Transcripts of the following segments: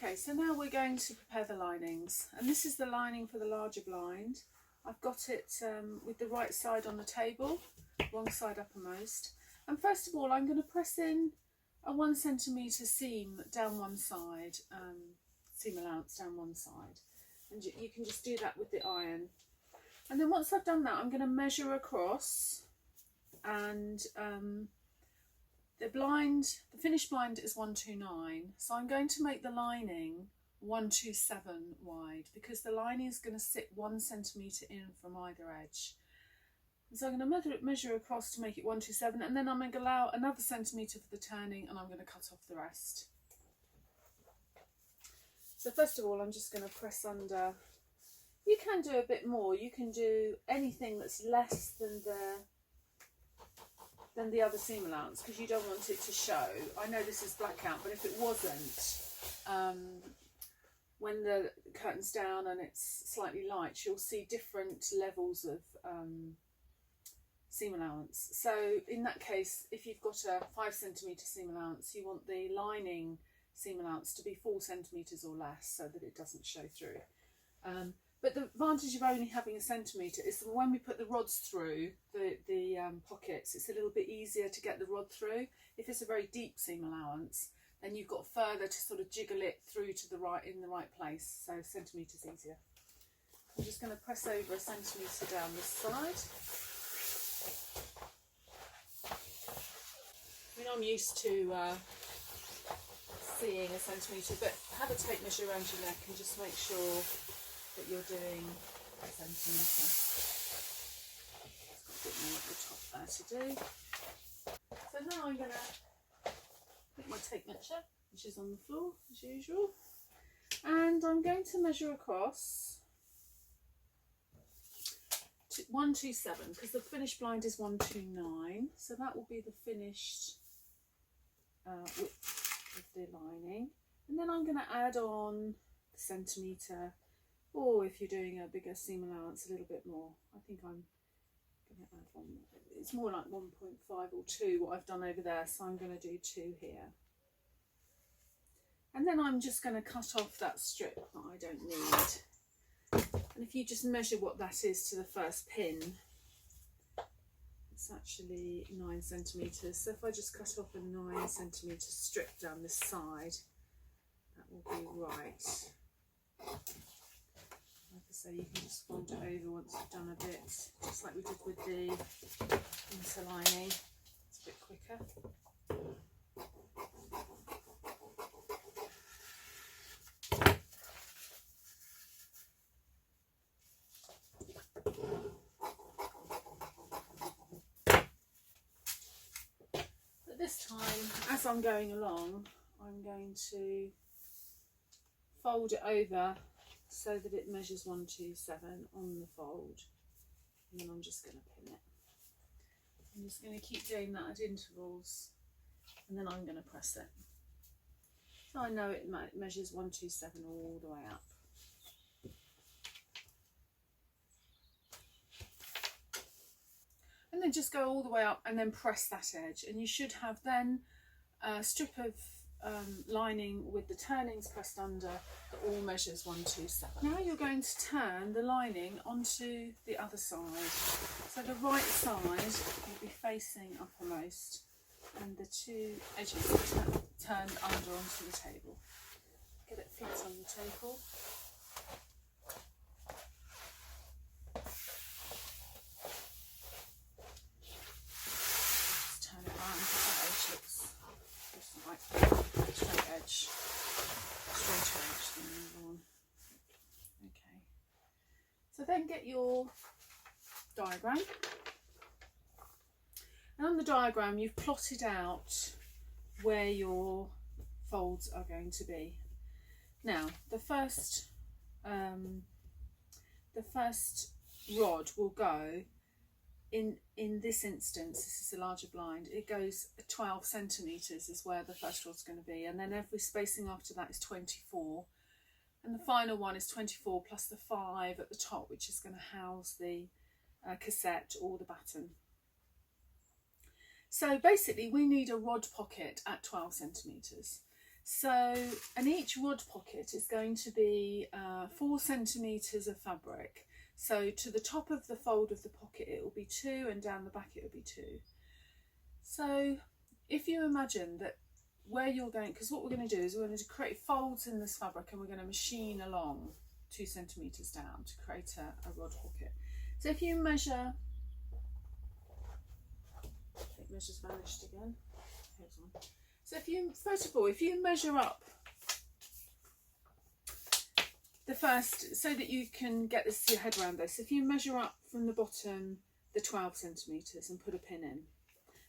Okay, so now we're going to prepare the linings, and this is the lining for the larger blind. I've got it with the right side on the table, wrong side uppermost. And first of all, I'm going to press in a 1 centimetre seam down one side, seam allowance down one side. And you can just do that with the iron. And then once I've done that, I'm going to measure across, and the finished blind is 129, so I'm going to make the lining 127 wide, because the lining is going to sit 1 centimetre in from either edge. So I'm going to measure across to make it 127, and then I'm going to allow another centimetre for the turning, and I'm going to cut off the rest. So first of all, I'm just going to press under. You can do a bit more. You can do anything that's less than the other seam allowance, because you don't want it to show. I know this is blackout, but if it wasn't, when the curtain's down and it's slightly light, you'll see different levels of seam allowance. So in that case, if you've got a 5 centimetre seam allowance, you want the lining seam allowance to be 4 centimetres or less, so that it doesn't show through. But the advantage of only having a centimetre is that when we put the rods through the pockets, it's a little bit easier to get the rod through. If it's a very deep seam allowance, then you've got further to sort of jiggle it through to the right, in the right place. So centimetres easier. I'm just going to press over a centimetre down this side. I mean, I'm used to seeing a centimetre, but have a tape measure around your neck and just make sure that you're doing a centimetre. It's got a bit more at the top there to do. So now I'm going to put my tape measure, which is on the floor as usual, and I'm going to measure across to 127, because the finished blind is 129, so that will be the finished width of the lining. And then I'm going to add on the centimetre, or if you're doing a bigger seam allowance, a little bit more. I think I'm going to add one. It's more like 1.5 or 2 what I've done over there, so I'm going to do 2 here. And then I'm just going to cut off that strip that I don't need. And if you just measure what that is to the first pin, it's actually 9 centimetres. So if I just cut off a 9 centimetre strip down this side, that will be right. Like I say, you can just fold it over once you've done a bit, just like we did with the interlining. It's a bit quicker. But this time, as I'm going along, I'm going to fold it over so that it measures 127 on the fold, and then I'm just going to pin it. I'm just going to keep doing that at intervals, and then I'm going to press it. So I know it measures 127 all the way up. And then just go all the way up and then press that edge, and you should have then a strip of lining with the turnings pressed under that all measures 127. Now you're going to turn the lining onto the other side. So the right side will be facing uppermost, and the 2 edges are turned under onto the table. Get it flat on the table. Just turn it around so that edge looks just like straight edge, straighter edge than the other one. Okay, so then get your diagram, and on the diagram you've plotted out where your folds are going to be. Now the first rod will go in this instance, this is a larger blind, it goes 12 centimetres is where the first rod's going to be, and then every spacing after that is 24, and the final one is 24 plus the 5 at the top, which is going to house the cassette or the batten. So basically we need a rod pocket at 12 centimetres. So, and each rod pocket is going to be 4 centimetres of fabric. So to the top of the fold of the pocket it will be 2, and down the back it will be 2. So if you imagine that where you're going, because what we're going to do is we're going to create folds in this fabric and we're going to machine along 2 centimetres down to create a rod pocket. So if you measure, I think measure's vanished again. Here's one. So if you, first of all, if you measure up the first, so that you can get this your head around this, if you measure up from the bottom the 12 centimetres and put a pin in,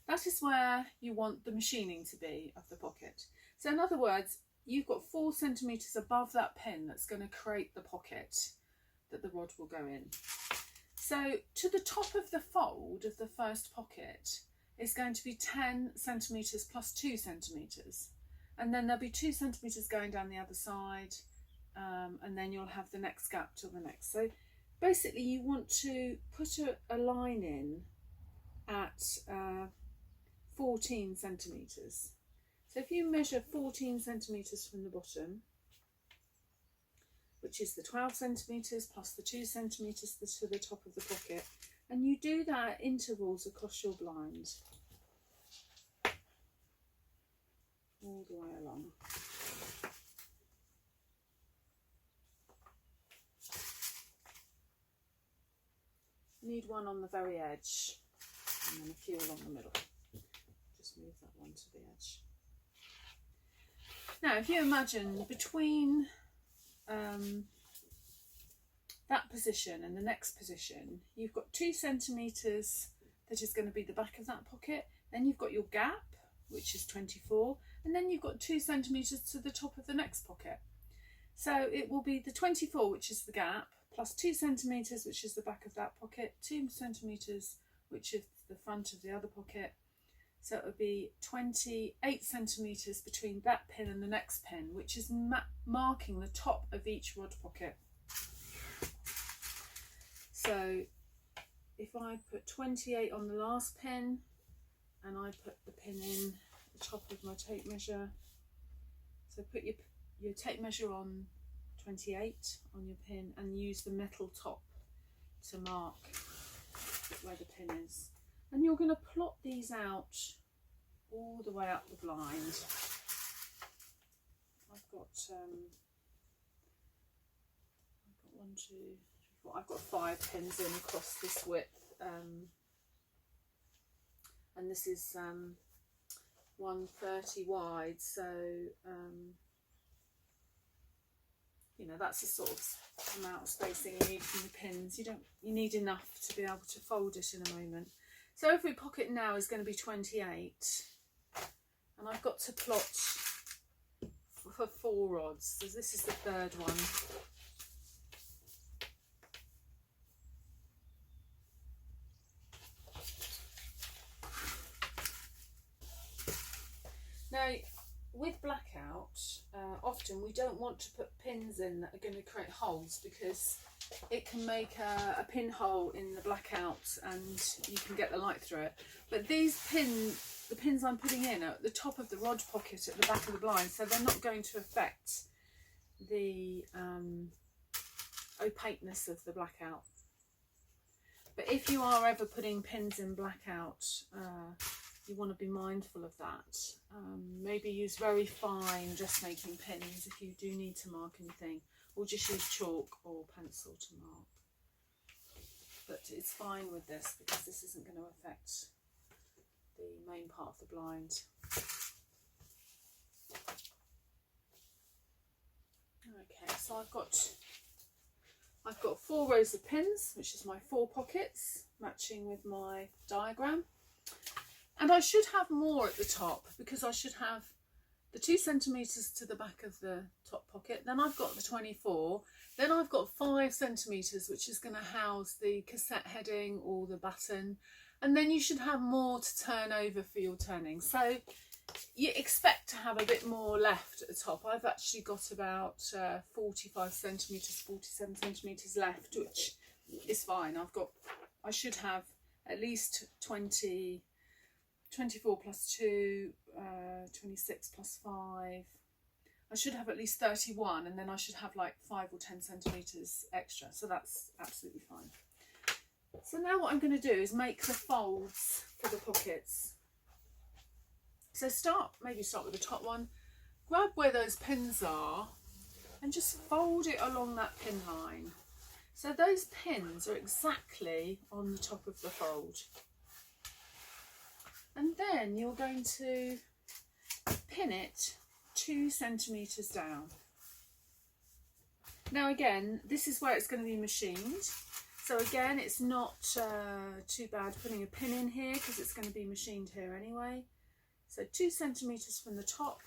that is where you want the machining to be of the pocket. So in other words, you've got 4 centimetres above that pin that's going to create the pocket that the rod will go in. So to the top of the fold of the first pocket is going to be 10 centimetres plus 2 centimetres, and then there'll be 2 centimetres going down the other side, and then you'll have the next gap till the next. So basically you want to put a line in at 14 centimetres. So if you measure 14 centimetres from the bottom, which is the 12 centimetres plus the 2 centimetres to the top of the pocket, and you do that at intervals across your blind all the way along. Need one on the very edge and then a few along the middle. Just move that one to the edge. Now if you imagine between that position and the next position, you've got 2 centimetres that is going to be the back of that pocket, then you've got your gap, which is 24, and then you've got 2 centimetres to the top of the next pocket. So it will be the 24, which is the gap, plus 2 centimetres, which is the back of that pocket, 2 centimetres, which is the front of the other pocket. So it would be 28 centimetres between that pin and the next pin, which is marking the top of each rod pocket. So if I put 28 on the last pin and I put the pin in the top of my tape measure, so put your tape measure on 28 on your pin and use the metal top to mark where the pin is. And you're going to plot these out all the way up the blind. I've got 1, 2, 3, 4. I've got 5 pins in across this width, and this is 130 wide. So you know, that's the sort of amount of spacing you need from the pins. You need enough to be able to fold it in a moment. So every pocket now is going to be 28, and I've got to plot for 4 rods. So this is the 3rd one. Now with blackout, often we don't want to put pins in that are going to create holes, because it can make a pinhole in the blackout and you can get the light through it. But these the pins I'm putting in are at the top of the rod pocket at the back of the blind, so they're not going to affect the opaqueness of the blackout. But if you are ever putting pins in blackout, you want to be mindful of that. Maybe use very fine dressmaking pins if you do need to mark anything, or just use chalk or pencil to mark. But it's fine with this because this isn't going to affect the main part of the blind. Okay, so I've got 4 rows of pins, which is my 4 pockets, matching with my diagram. And I should have more at the top, because I should have the 2 centimetres to the back of the top pocket. Then I've got the 24. Then I've got 5 centimetres, which is going to house the cassette heading or the button. And then you should have more to turn over for your turning. So you expect to have a bit more left at the top. I've actually got about 45 centimetres, 47 centimetres left, which is fine. I should have at least 24 plus 2, 26 plus 5, I should have at least 31, and then I should have like 5 or 10 centimetres extra, so that's absolutely fine. So now what I'm going to do is make the folds for the pockets. So maybe start with the top one, grab where those pins are and just fold it along that pin line. So those pins are exactly on the top of the fold. And then you're going to pin it 2 centimetres down. Now again, this is where it's going to be machined. So again, it's not too bad putting a pin in here because it's going to be machined here anyway. So 2 centimetres from the top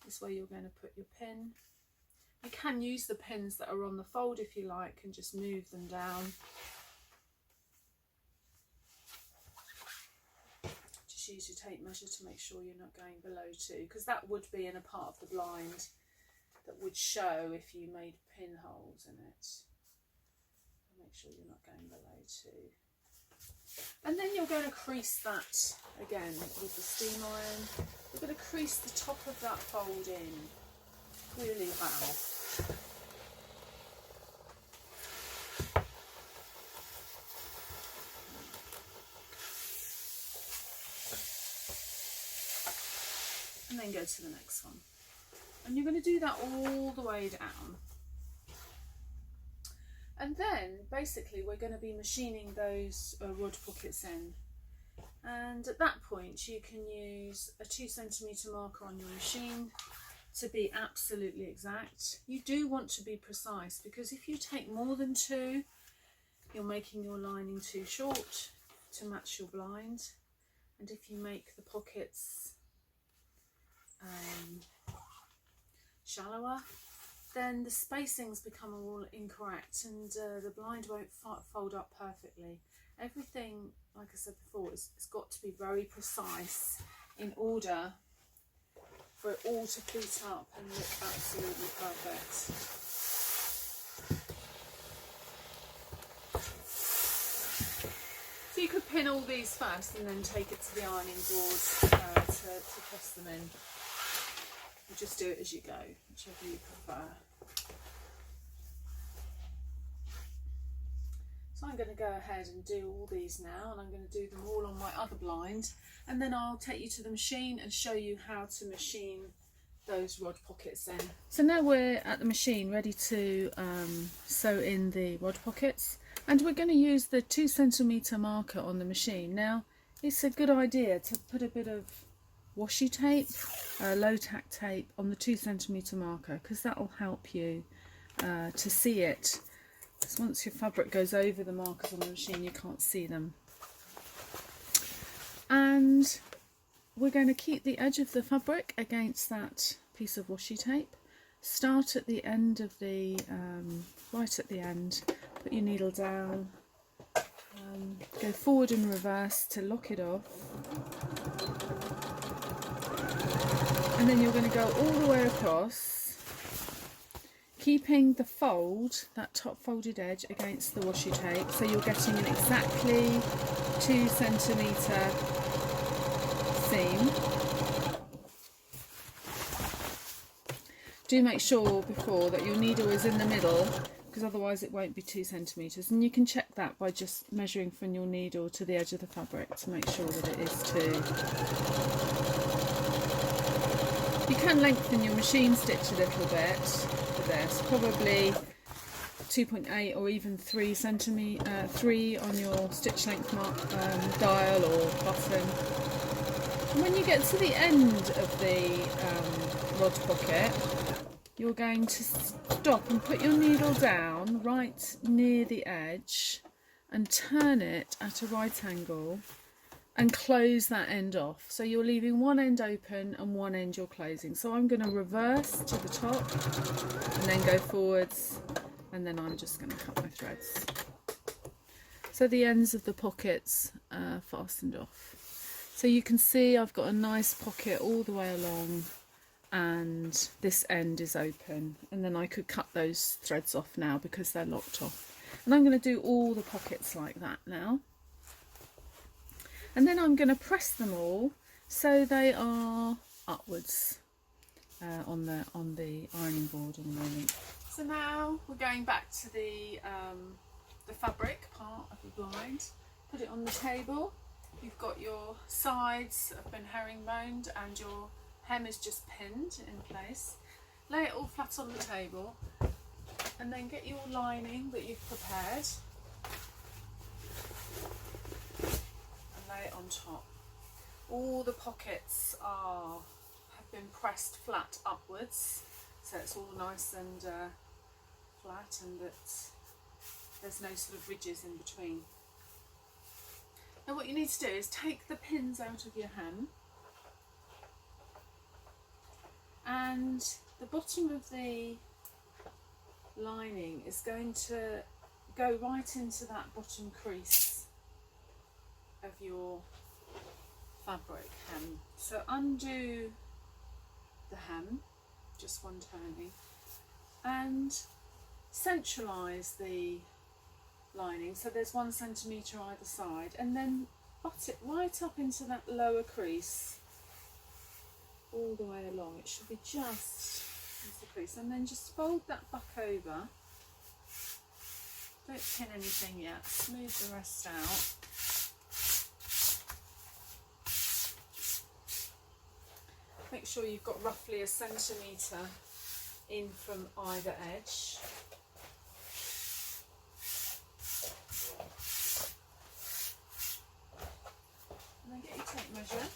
is where you're going to put your pin. You can use the pins that are on the fold if you like and just move them down. Just use your tape measure to make sure you're not going below 2, because that would be in a part of the blind that would show if you made pinholes in it. Make sure you're not going below 2. And then you're going to crease that again with the steam iron. You're going to crease the top of that fold in really well. And then go to the next one. And you're going to do that all the way down. And then basically we're going to be machining those rod pockets in. And at that point you can use a 2 centimetre marker on your machine to be absolutely exact. You do want to be precise, because if you take more than 2, you're making your lining too short to match your blind. And if you make the pockets shallower, then the spacings become all incorrect and the blind won't fold up perfectly. Everything, like I said before, it's got to be very precise in order for it all to pleat up and look absolutely perfect. So you could pin all these first and then take it to the ironing board to press them in. You just do it as you go, whichever you prefer. So I'm going to go ahead and do all these now, and I'm going to do them all on my other blind, and then I'll take you to the machine and show you how to machine those rod pockets in. So now we're at the machine ready to sew in the rod pockets, and we're going to use the 2 centimetre marker on the machine. Now it's a good idea to put a bit of washi tape, low tack tape on the 2 centimetre marker, because that will help you to see it. Because once your fabric goes over the markers on the machine, you can't see them. And we're going to keep the edge of the fabric against that piece of washi tape. Start at the end of the, right at the end, put your needle down, go forward and reverse to lock it off. And then you're going to go all the way across, keeping the fold, that top folded edge, against the washi tape, so you're getting an exactly 2 centimetre seam. Do make sure before that your needle is in the middle, because otherwise it won't be 2 centimetres, and you can check that by just measuring from your needle to the edge of the fabric to make sure that it is 2. You can lengthen your machine stitch a little bit for this, probably 2.8 or even 3 on your stitch length dial or button. And when you get to the end of the rod pocket, you're going to stop and put your needle down right near the edge and turn it at a right angle and close that end off. So you're leaving one end open and one end you're closing. So I'm going to reverse to the top and then go forwards, and then I'm just going to cut my threads. So the ends of the pockets are fastened off. So you can see I've got a nice pocket all the way along, and this end is open, and then I could cut those threads off now because they're locked off. And I'm going to do all the pockets like that now. And then I'm going to press them all so they are upwards. on the ironing board in a moment. So now we're going back to the fabric part of the blind. Put it on the table. You've got your sides have been herringboned and your hem is just pinned in place. Lay it all flat on the table and then get your lining that you've prepared and lay it on top. All the pockets have been pressed flat upwards, so it's all nice and flat, and that there's no sort of ridges in between. Now what you need to do is take the pins out of your hem, and the bottom of the lining is going to go right into that bottom crease of your fabric hem. So undo the hem, just one turning, and centralise the lining so there's 1 centimetre either side, and then butt it right up into that lower crease all the way along. It should be just into the crease, and then just fold that back over. Don't pin anything yet, smooth the rest out. Make sure you've got roughly 1 centimetre in from either edge. And then get your tape measure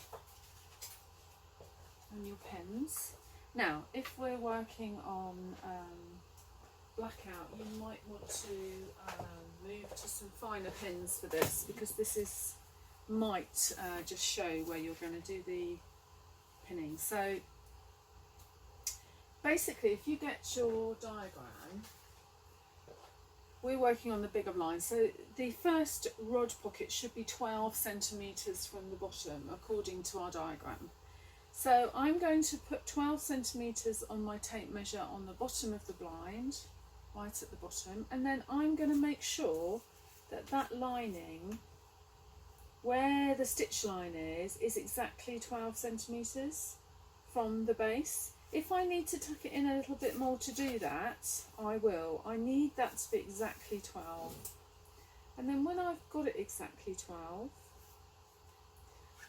and your pins. Now, if we're working on blackout, you might want to move to some finer pins for this, because this might just show where you're going to do the pinning. So basically, if you get your diagram, we're working on the bigger line, so the first rod pocket should be 12 centimetres from the bottom according to our diagram. So I'm going to put 12 centimetres on my tape measure on the bottom of the blind, right at the bottom, and then I'm going to make sure that that lining, where the stitch line is exactly 12 centimetres from the base. If I need to tuck it in a little bit more to do that, I will. I need that to be exactly 12. And then when I've got it exactly 12,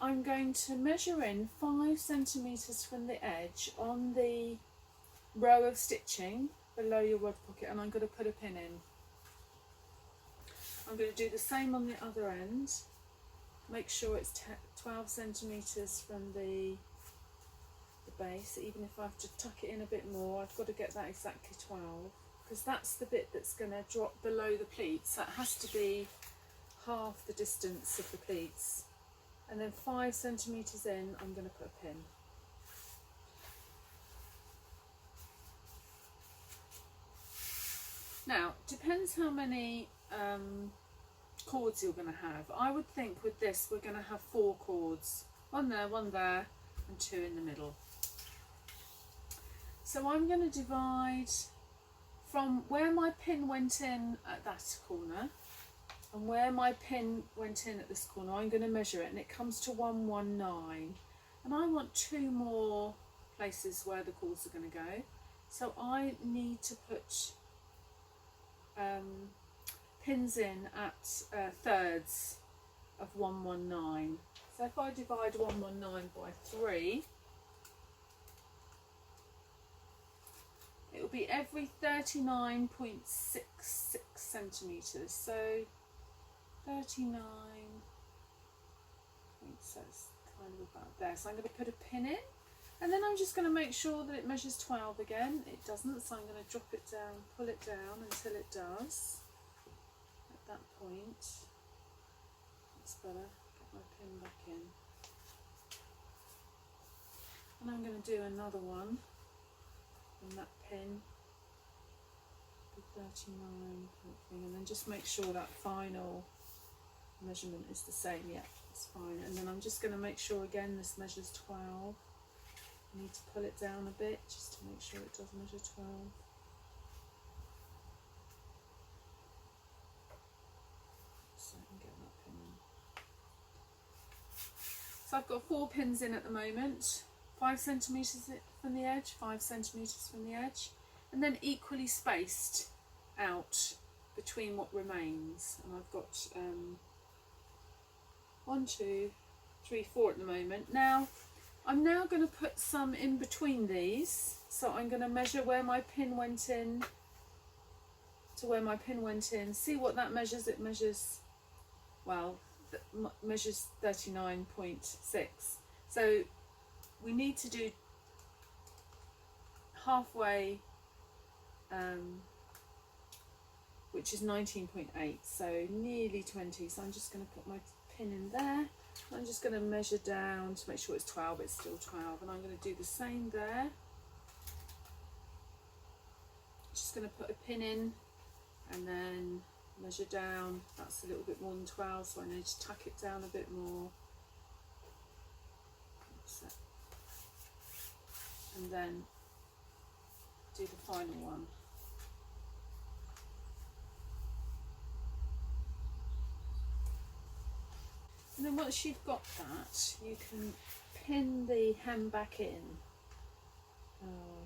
I'm going to measure in 5 centimetres from the edge on the row of stitching below your rod pocket, and I'm going to put a pin in. I'm going to do the same on the other end. Make sure it's 12 centimetres from the base. Even if I have to tuck it in a bit more, I've got to get that exactly 12, because that's the bit that's going to drop below the pleats. That has to be half the distance of the pleats. And then 5 centimetres in, I'm going to put a pin. Now, depends how many cords you're going to have. I would think with this we're going to have 4 cords. One there, and 2 in the middle. So I'm going to divide from where my pin went in at that corner and where my pin went in at this corner. I'm going to measure it, and it comes to 119. And I want 2 more places where the cords are going to go. So I need to put pins in at thirds of 119. So if I divide 119 by 3, it will be every 39.66 centimetres. So 39, so it's kind of about there. So I'm going to put a pin in, and then I'm just going to make sure that it measures 12 again. It doesn't, so I'm going to drop it down, pull it down until it does. At that point, it's better. Get my pin back in. And I'm going to do another one on that pin, the 39 thing, and then just make sure that final measurement is the same. Yeah, it's fine. And then I'm just going to make sure again this measures 12. I need to pull it down a bit just to make sure it does measure 12. So I can get that pin in. So I've got 4 pins in at the moment, 5 centimetres from the edge, 5 centimetres from the edge, and then equally spaced out between what remains. And I've got 1, 2, 3, 4 at the moment. Now I'm now going to put some in between these, so I'm going to measure where my pin went in to where my pin went in, see what that measures. It measures, well, measures 39.6. So we need to do halfway, which is 19.8, so nearly 20. So I'm just going to put my pin in there. I'm just going to measure down to make sure it's 12. It's still 12, and I'm going to do the same there. Just going to put a pin in and then measure down. That's a little bit more than 12, so I need to tuck it down a bit more. And then do the final one. And then once you've got that, you can pin the hem back in,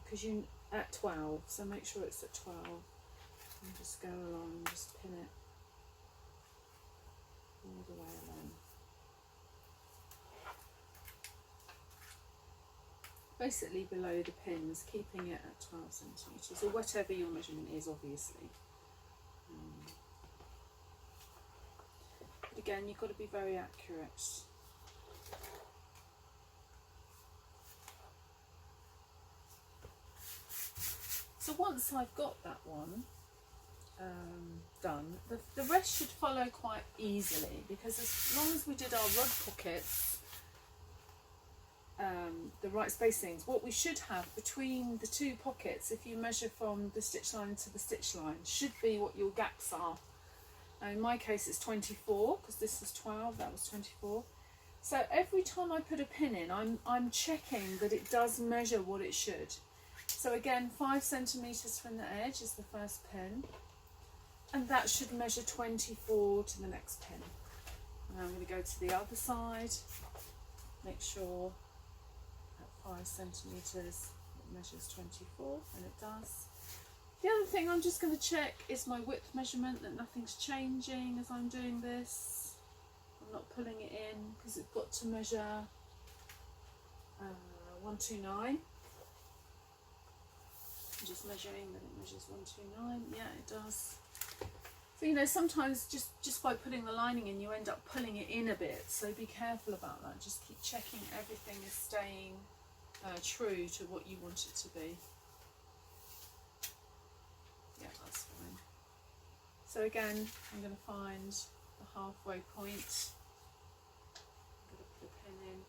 because you're at 12, so make sure it's at 12, and just go along and just pin it all the way along. Basically below the pins, keeping it at 12 centimetres, or whatever your measurement is, obviously. But again, you've got to be very accurate. So once I've got that one done, the rest should follow quite easily, because as long as we did our rod pockets, the right spacings, what we should have between the two pockets, if you measure from the stitch line to the stitch line, should be what your gaps are. Now in my case it's 24, because this was 12, that was 24. So every time I put a pin in, I'm checking that it does measure what it should. So again, 5 centimetres from the edge is the first pin, and that should measure 24 to the next pin. And I'm going to go to the other side, make sure at 5 centimetres it measures 24, and it does. The other thing I'm just going to check is my width measurement, that nothing's changing as I'm doing this. I'm not pulling it in, because it's got to measure 129. I'm just measuring that it measures 129. Yeah, it does. So, you know, sometimes just by putting the lining in, you end up pulling it in a bit. So be careful about that. Just keep checking everything is staying true to what you want it to be. Yeah, that's fine. So again, I'm going to find the halfway point. I'm going to put a pin in.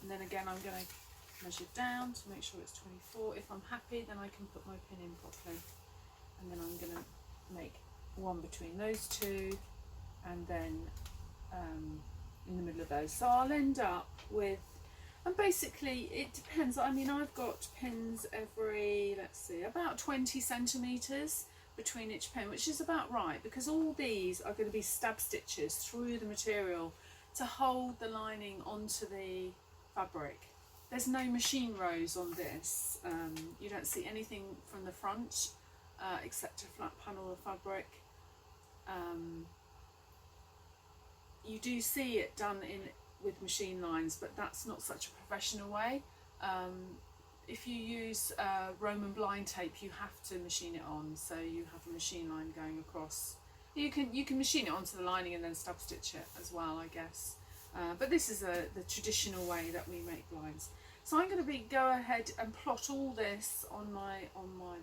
And then again, I'm going to measure down to make sure it's 24. If I'm happy, then I can put my pin in properly. And then I'm going to make one between those two, and then in the middle of those. So I'll end up with, and basically it depends. I mean, I've got pins every, let's see, about 20 centimetres between each pin, which is about right, because all these are going to be stab stitches through the material to hold the lining onto the fabric. There's no machine rows on this. You don't see anything from the front except a flat panel of fabric. You do see it done with machine lines, but that's not such a professional way. If you use Roman blind tape, you have to machine it on, so you have a machine line going across. You can machine it onto the lining and then stab stitch it as well, I guess. But this is the traditional way that we make blinds. So I'm going to go ahead and plot all this on my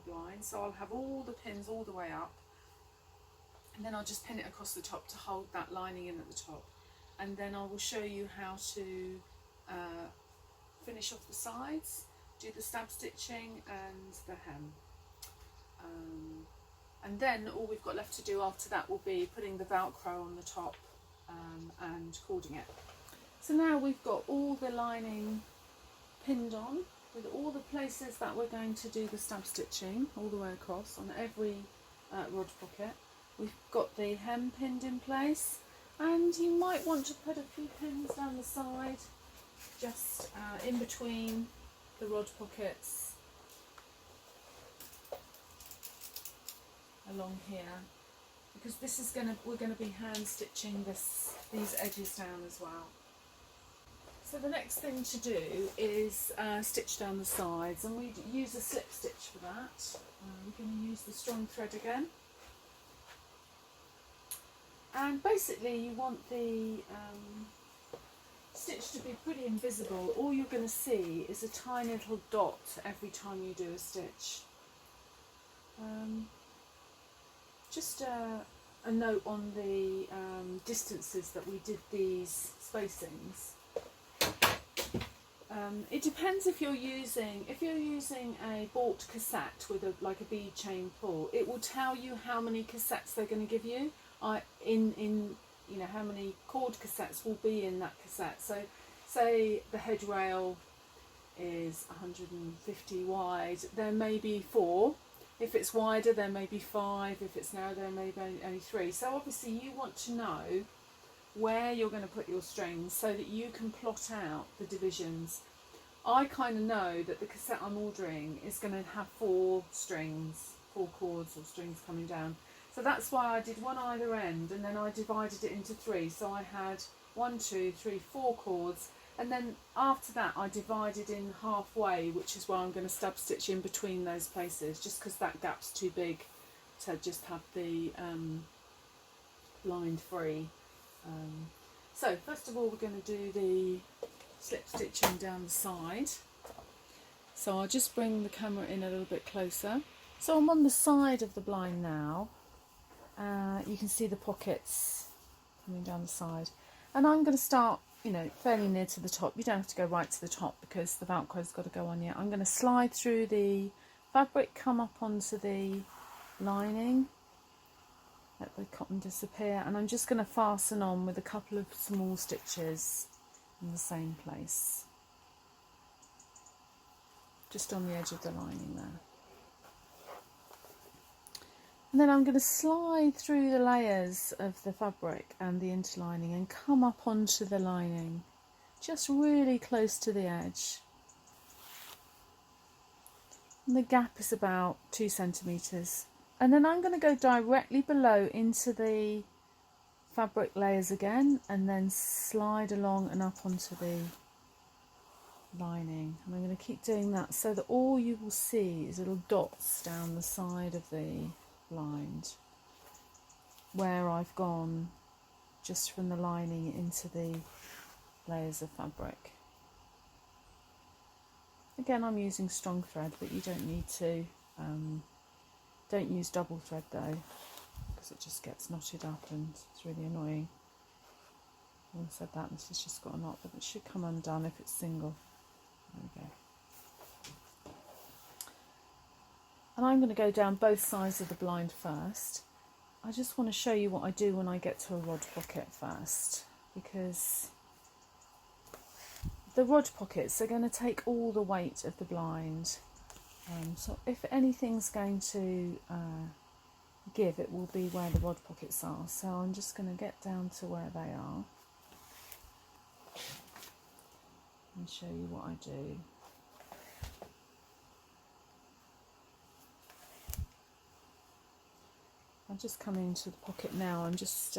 blind. So I'll have all the pins all the way up, and then I'll just pin it across the top to hold that lining in at the top. And then I will show you how to finish off the sides, do the stab stitching and the hem. And then all we've got left to do after that will be putting the Velcro on the top and cording it. So now we've got all the lining pinned on, with all the places that we're going to do the stab stitching all the way across on every rod pocket. We've got the hem pinned in place, and you might want to put a few pins down the side, just in between the rod pockets along here, because this is we're going to be hand stitching these edges down as well. So the next thing to do is stitch down the sides, and we use a slip stitch for that. We're going to use the strong thread again. And basically you want the stitch to be pretty invisible. All you're going to see is a tiny little dot every time you do a stitch. Just a note on the distances that we did these spacings. It depends if you're using a bought cassette with like a bead chain pull. It will tell you how many cassettes they're going to give you. You know how many cord cassettes will be in that cassette. So, say the head rail is 150 wide, there may be 4. If it's wider, there may be 5. If it's narrow, there may be only 3. So obviously you want to know where you're going to put your strings so that you can plot out the divisions. I kind of know that the cassette I'm ordering is going to have 4 cords or strings coming down. So that's why I did one either end, and then I divided it into 3. So I had 1, 2, 3, 4 cords, and then after that I divided in halfway, which is where I'm going to stab stitch in between those places, just because that gap's too big to just have the blind free. So first of all we're going to do the slip stitching down the side. So I'll just bring the camera in a little bit closer. So I'm on the side of the blind now. You can see the pockets coming down the side, and I'm going to start, you know, fairly near to the top. You don't have to go right to the top because the Velcro's got to go on yet. I'm going to slide through the fabric, come up onto the lining, let the cotton disappear, and I'm just going to fasten on with a couple of small stitches in the same place, just on the edge of the lining there. And then I'm going to slide through the layers of the fabric and the interlining and come up onto the lining, just really close to the edge. And the gap is about 2 centimetres. And then I'm going to go directly below into the fabric layers again, and then slide along and up onto the lining. And I'm going to keep doing that so that all you will see is little dots down the side of the blind where I've gone just from the lining into the layers of fabric. Again, I'm using strong thread, but you don't need to. Don't use double thread though, because it just gets knotted up and it's really annoying. When I said that, this has just got a knot, but it should come undone if it's single. There we go. And I'm going to go down both sides of the blind first. I just want to show you what I do when I get to a rod pocket first, because the rod pockets are going to take all the weight of the blind. So if anything's going to give, it will be where the rod pockets are. So I'm just going to get down to where they are and show you what I do. I've just come into the pocket now and just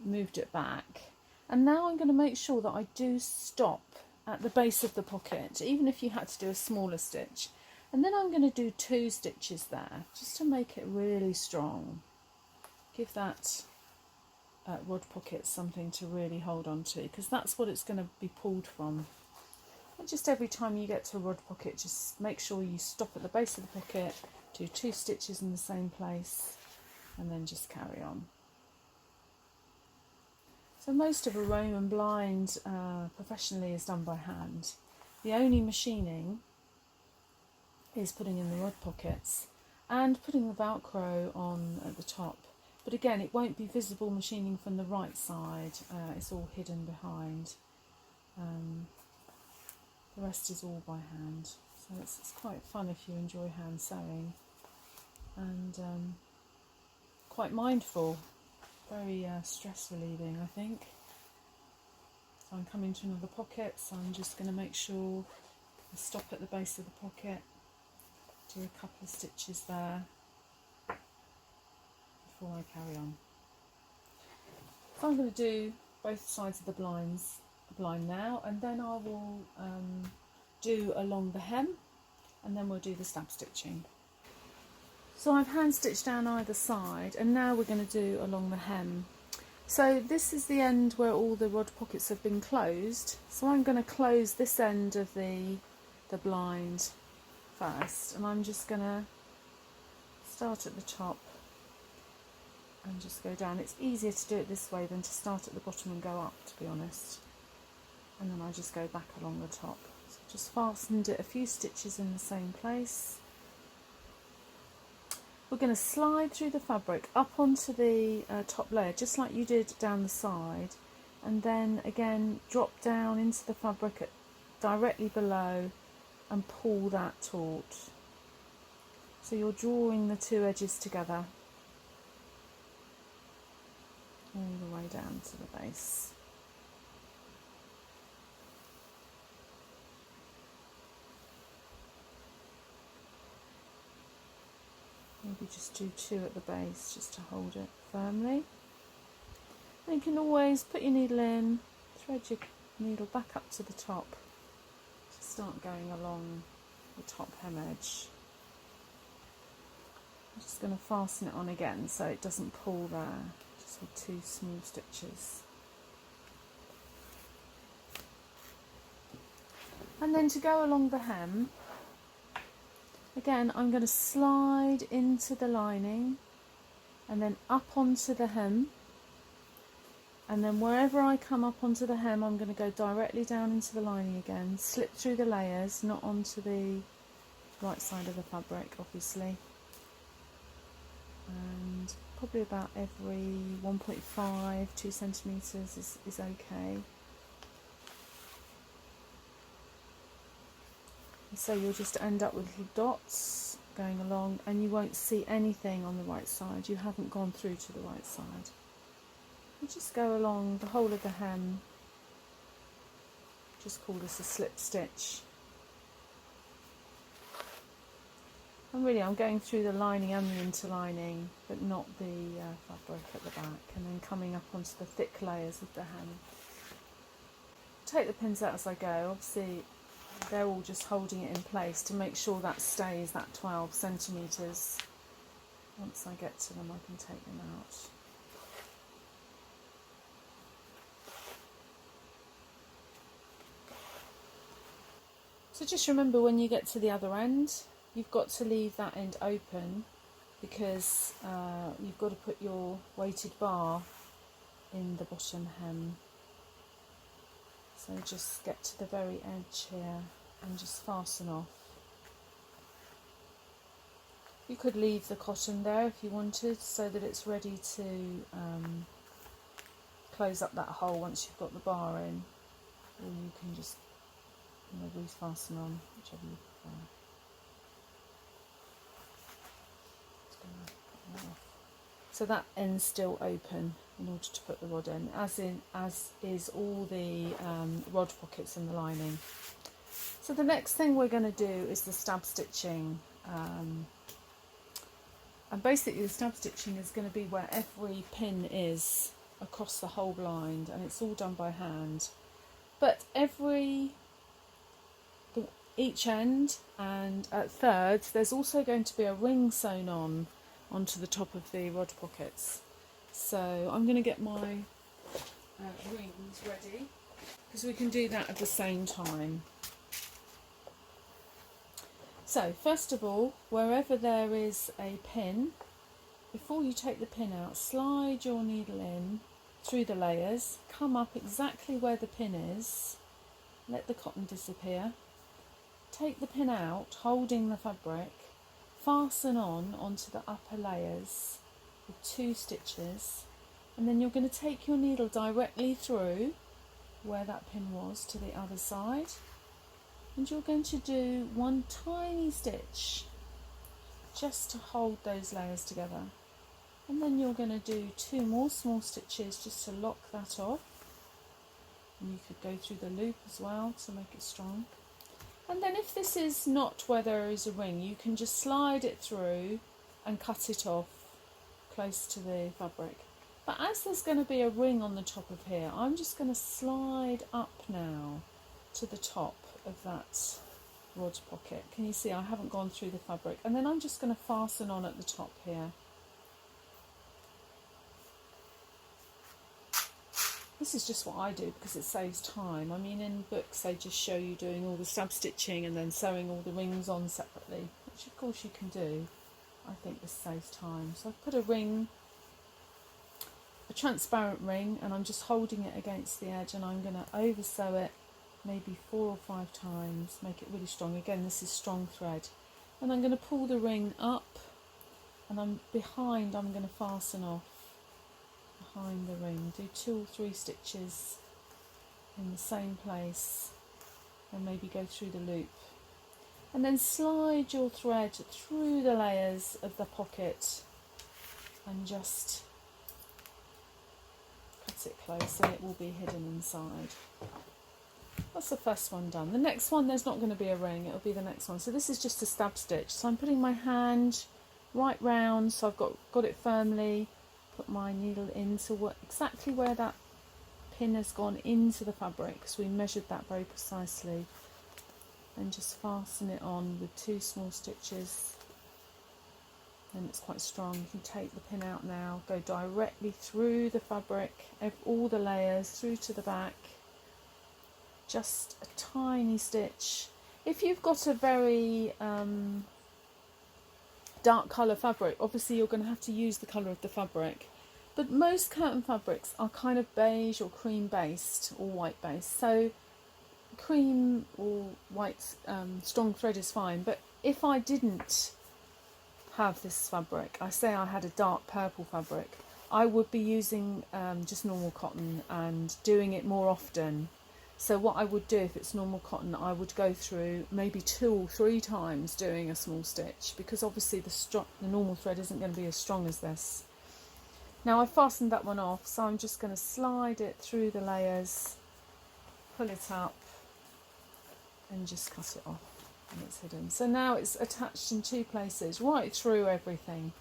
moved it back. And now I'm going to make sure that I do stop at the base of the pocket, even if you had to do a smaller stitch. And then I'm going to do 2 stitches there, just to make it really strong. Give that rod pocket something to really hold on to, because that's what it's going to be pulled from. And just every time you get to a rod pocket, just make sure you stop at the base of the pocket, do 2 stitches in the same place, and then just carry on. So most of a Roman blind professionally is done by hand. The only machining is putting in the rod pockets and putting the Velcro on at the top. But again, it won't be visible machining from the right side, it's all hidden behind. The rest is all by hand. So it's quite fun if you enjoy hand sewing, and quite mindful, very stress relieving, I think. So I'm coming to another pocket, so I'm just going to make sure I stop at the base of the pocket, do a couple of stitches there before I carry on. So I'm going to do both sides of the blind now, and then I will do along the hem, and then we'll do the stab stitching. So I've hand stitched down either side, and now we're going to do along the hem. So this is the end where all the rod pockets have been closed, so I'm going to close this end of the blind first, and I'm just going to start at the top and just go down. It's easier to do it this way than to start at the bottom and go up, to be honest. And then I just go back along the top. So just fastened it a few stitches in the same place. We're going to slide through the fabric up onto the top layer, just like you did down the side, and then again drop down into the fabric directly below and pull that taut. So you're drawing the two edges together all the way down to the base. Maybe just do two at the base just to hold it firmly. And you can always put your needle in, thread your needle back up to the top to start going along the top hem edge. I'm just going to fasten it on again so it doesn't pull there, just with two small stitches. And then to go along the hem, again I'm going to slide into the lining and then up onto the hem, and then wherever I come up onto the hem I'm going to go directly down into the lining again, slip through the layers, not onto the right side of the fabric obviously, and probably about every 1.5, 2 centimetres is okay. So you'll just end up with little dots going along, and you won't see anything on the right side. You haven't gone through to the right side. You just go along the whole of the hem. Just call this a slip stitch. And really I'm going through the lining and the interlining, but not the fabric at the back, and then coming up onto the thick layers of the hem. Take the pins out as I go. Obviously they're all just holding it in place to make sure that stays that 12 centimetres. Once I get to them I can take them out. So just remember, when you get to the other end you've got to leave that end open, because you've got to put your weighted bar in the bottom hem. So just get to the very edge here and just fasten off. You could leave the cotton there if you wanted, so that it's ready to close up that hole once you've got the bar in, or you can just refasten on, whichever you prefer. So that end's still open in order to put the rod in, as is all the rod pockets in the lining. So the next thing we're going to do is the stab stitching, and basically the stab stitching is going to be where every pin is across the whole blind, and it's all done by hand. But each end and at thirds there's also going to be a ring sewn onto the top of the rod pockets. So I'm going to get my rings ready, because we can do that at the same time. So first of all, wherever there is a pin, before you take the pin out, slide your needle in through the layers, come up exactly where the pin is, let the cotton disappear, take the pin out holding the fabric, fasten onto the upper layers with 2 stitches, and then you're going to take your needle directly through where that pin was to the other side, And you're going to do one tiny stitch just to hold those layers together. And then you're going to do 2 more small stitches just to lock that off. And you could go through the loop as well to make it strong. And then if this is not where there is a ring, you can just slide it through and cut it off close to the fabric. But as there's going to be a ring on the top of here, I'm just going to slide up now to the top of that rod pocket. Can you see I haven't gone through the fabric? And then I'm just going to fasten on at the top here. This is just what I do because it saves time. I mean, in books they just show you doing all the stab stitching and then sewing all the rings on separately, which of course you can do. I think this saves time. So I've put a ring, a transparent ring, and I'm just holding it against the edge, and I'm going to over sew it maybe 4 or 5 times, make it really strong. Again, this is strong thread. And I'm going to pull the ring up, and I'm going to fasten off behind the ring. Do 2 or 3 stitches in the same place and maybe go through the loop. And then slide your thread through the layers of the pocket and just cut it close and it will be hidden inside. That's the first one done. The next one, there's not going to be a ring, it'll be the next one. So this is just a stab stitch. So I'm putting my hand right round, so I've got it firmly, put my needle into exactly where that pin has gone into the fabric, because we measured that very precisely, and just fasten it on with 2 small stitches. And it's quite strong. You can take the pin out now, go directly through the fabric, all the layers through to the back, just a tiny stitch. If you've got a very dark colour fabric, obviously you're going to have to use the colour of the fabric, but most curtain fabrics are kind of beige or cream based or white based, so cream or white strong thread is fine. But if I didn't have this fabric, I say I had a dark purple fabric, I would be using just normal cotton and doing it more often. So what I would do, if it's normal cotton, I would go through maybe 2 or 3 times doing a small stitch, because obviously the normal thread isn't going to be as strong as this. Now I've fastened that one off, so I'm just going to slide it through the layers, pull it up and just cut it off, and it's hidden. So now it's attached in 2 places right through everything,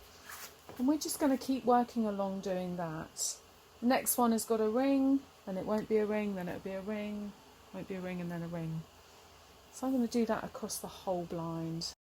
and we're just going to keep working along doing that. The next one has got a ring, then it won't be a ring, then it'll be a ring, won't be a ring, and then a ring. So I'm going to do that across the whole blind.